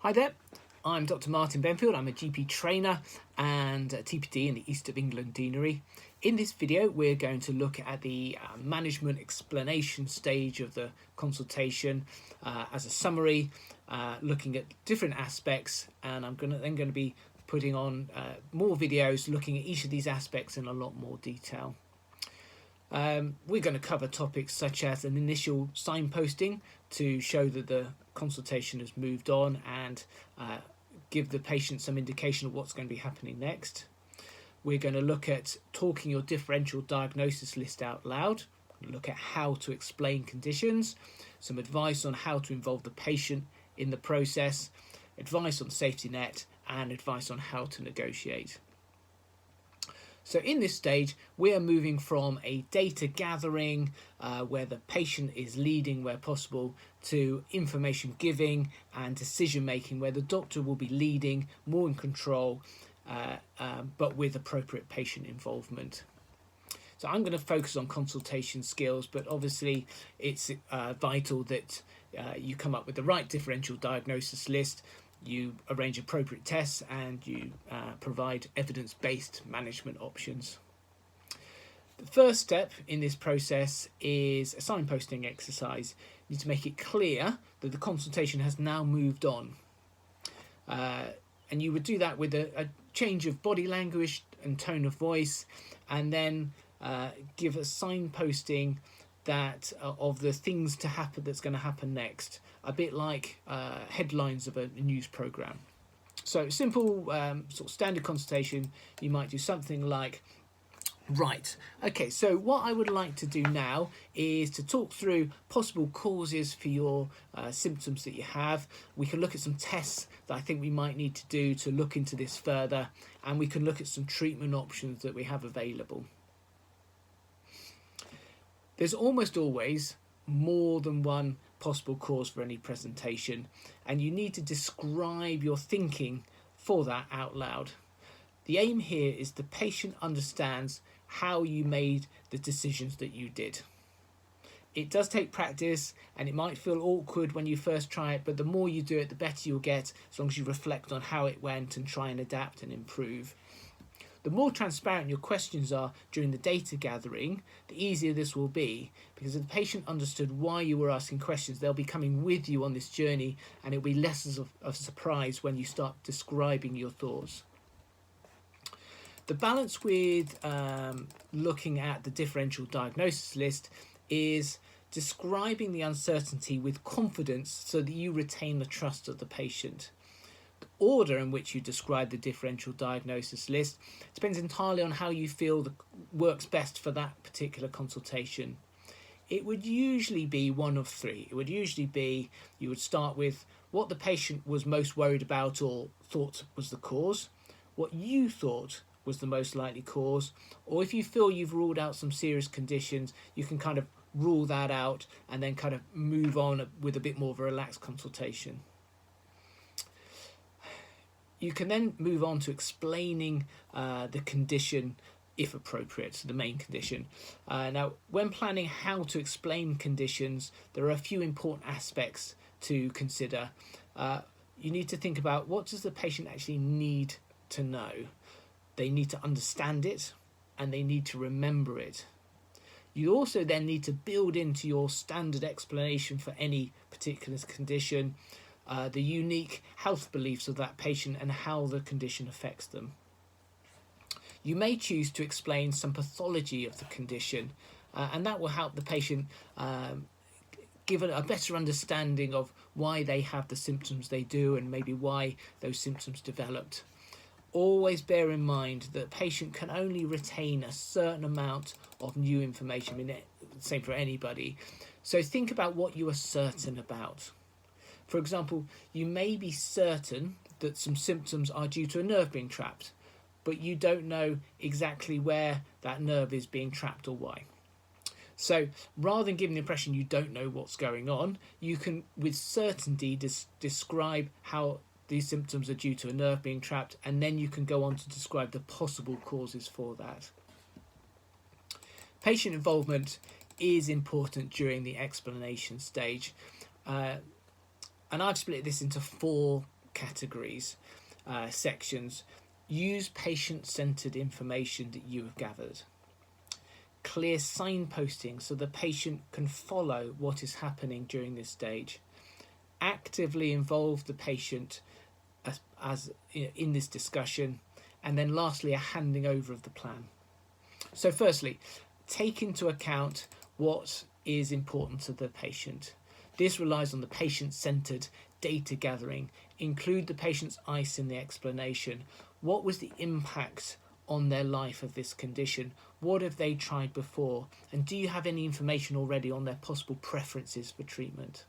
Hi there, I'm Dr. Martin Benfield. I'm a GP trainer and a TPD in the East of England Deanery. In this video, we're going to look at the management explanation stage of the consultation as a summary, looking at different aspects, and I'm then going to be putting on more videos looking at each of these aspects in a lot more detail. We're going to cover topics such as an initial signposting to show that the consultation has moved on and give the patient some indication of what's going to be happening next. We're going to look at talking your differential diagnosis list out loud, look at how to explain conditions, some advice on how to involve the patient in the process, advice on safety net, and advice on how to negotiate. So in this stage, we are moving from a data gathering where the patient is leading where possible to information giving and decision making where the doctor will be leading, more in control, but with appropriate patient involvement. So I'm going to focus on consultation skills, but obviously it's vital that you come up with the right differential diagnosis list, you arrange appropriate tests, and you provide evidence-based management options. The first step in this process is a signposting exercise. You need to make it clear that the consultation has now moved on. And you would do that with a change of body language and tone of voice, and then give a signposting that of the things to happen that's going to happen next, a bit like headlines of a news program. So simple sort of standard consultation, you might do something like, right, okay, so what I would like to do now is to talk through possible causes for your symptoms that you have. We can look at some tests that I think we might need to do to look into this further, and we can look at some treatment options that we have available. There's almost always more than one possible cause for any presentation, and you need to describe your thinking for that out loud. The aim here is the patient understands how you made the decisions that you did. It does take practice, and it might feel awkward when you first try it, but the more you do it, the better you'll get, as long as you reflect on how it went and try and adapt and improve. The more transparent your questions are during the data gathering, the easier this will be, because if the patient understood why you were asking questions, they'll be coming with you on this journey, and it'll be less of a surprise when you start describing your thoughts. The balance with looking at the differential diagnosis list is describing the uncertainty with confidence so that you retain the trust of the patient. The order in which you describe the differential diagnosis list depends entirely on how you feel works best for that particular consultation. It would usually be one of three. It would usually be, you would start with what the patient was most worried about or thought was the cause, what you thought was the most likely cause, or if you feel you've ruled out some serious conditions, you can kind of rule that out and then kind of move on with a bit more of a relaxed consultation. You can then move on to explaining the condition, if appropriate, so the main condition. Now, when planning how to explain conditions, there are a few important aspects to consider. You need to think about, what does the patient actually need to know? They need to understand it, and they need to remember it. You also then need to build into your standard explanation for any particular condition the unique health beliefs of that patient and how the condition affects them. You may choose to explain some pathology of the condition, and that will help the patient give a better understanding of why they have the symptoms they do and maybe why those symptoms developed. Always bear in mind that the patient can only retain a certain amount of new information. I mean, same for anybody. So think about what you are certain about. For example, you may be certain that some symptoms are due to a nerve being trapped, but you don't know exactly where that nerve is being trapped or why. So rather than giving the impression you don't know what's going on, you can with certainty describe how these symptoms are due to a nerve being trapped, and then you can go on to describe the possible causes for that. Patient involvement is important during the explanation stage. And I've split this into four categories, sections. Use patient-centered information that you have gathered. Clear signposting so the patient can follow what is happening during this stage. Actively involve the patient as in this discussion, and then lastly a handing over of the plan. So firstly, take into account what is important to the patient. This relies on the patient-centered data gathering. Include the patient's ICE in the explanation. What was the impact on their life of this condition? What have they tried before? And do you have any information already on their possible preferences for treatment?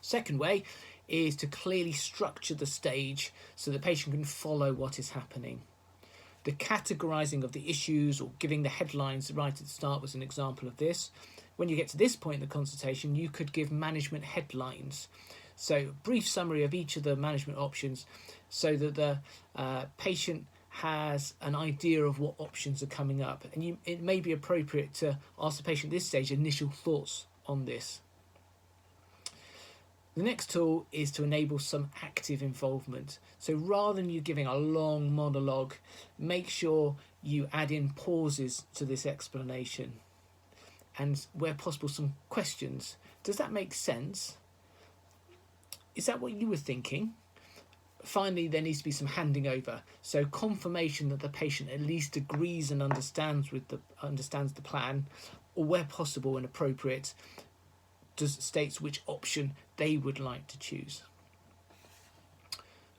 Second way is to clearly structure the stage so the patient can follow what is happening. The categorizing of the issues or giving the headlines right at the start was an example of this. When you get to this point in the consultation, you could give management headlines. So brief summary of each of the management options so that the patient has an idea of what options are coming up. And it may be appropriate to ask the patient at this stage initial thoughts on this. The next tool is to enable some active involvement. So rather than you giving a long monologue, make sure you add in pauses to this explanation. And where possible, some questions. Does that make sense? Is that what you were thinking? Finally, there needs to be some handing over. So confirmation that the patient at least agrees and understands the plan, or where possible and appropriate, states which option they would like to choose.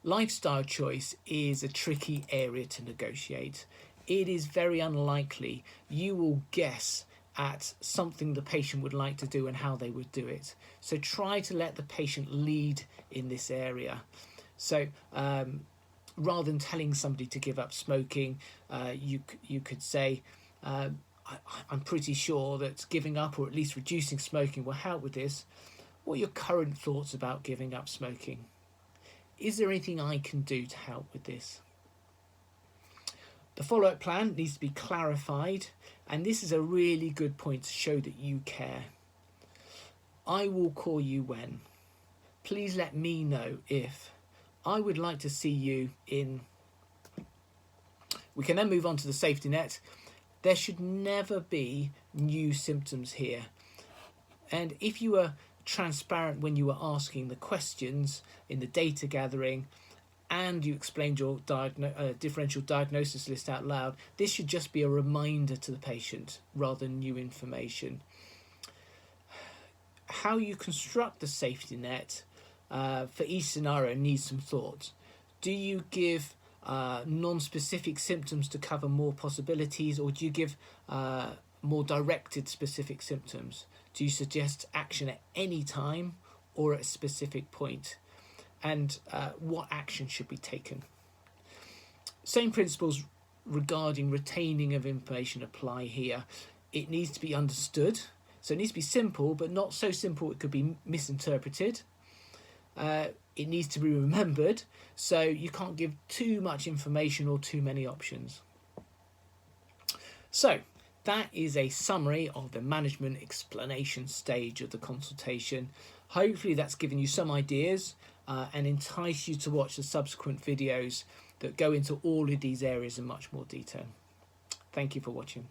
Lifestyle choice is a tricky area to negotiate. It is very unlikely you will guess at something the patient would like to do and how they would do it. So try to let the patient lead in this area. So rather than telling somebody to give up smoking, you could say, I'm pretty sure that giving up or at least reducing smoking will help with this. What are your current thoughts about giving up smoking? Is there anything I can do to help with this? The follow-up plan needs to be clarified, and this is a really good point to show that you care. I will call you when. Please let me know if. I would like to see you in. We can then move on to the safety net. There should never be new symptoms here. And if you were transparent when you were asking the questions in the data gathering, and you explained your differential diagnosis list out loud, this should just be a reminder to the patient rather than new information. How you construct the safety net for each scenario needs some thought. Do you give non-specific symptoms to cover more possibilities, or do you give more directed specific symptoms? Do you suggest action at any time or at a specific point? And what action should be taken? Same principles regarding retaining of information apply here. It needs to be understood. So it needs to be simple, but not so simple it could be misinterpreted. It needs to be remembered, so you can't give too much information or too many options. So that is a summary of the management explanation stage of the consultation. Hopefully that's given you some ideas and entice you to watch the subsequent videos that go into all of these areas in much more detail. Thank you for watching.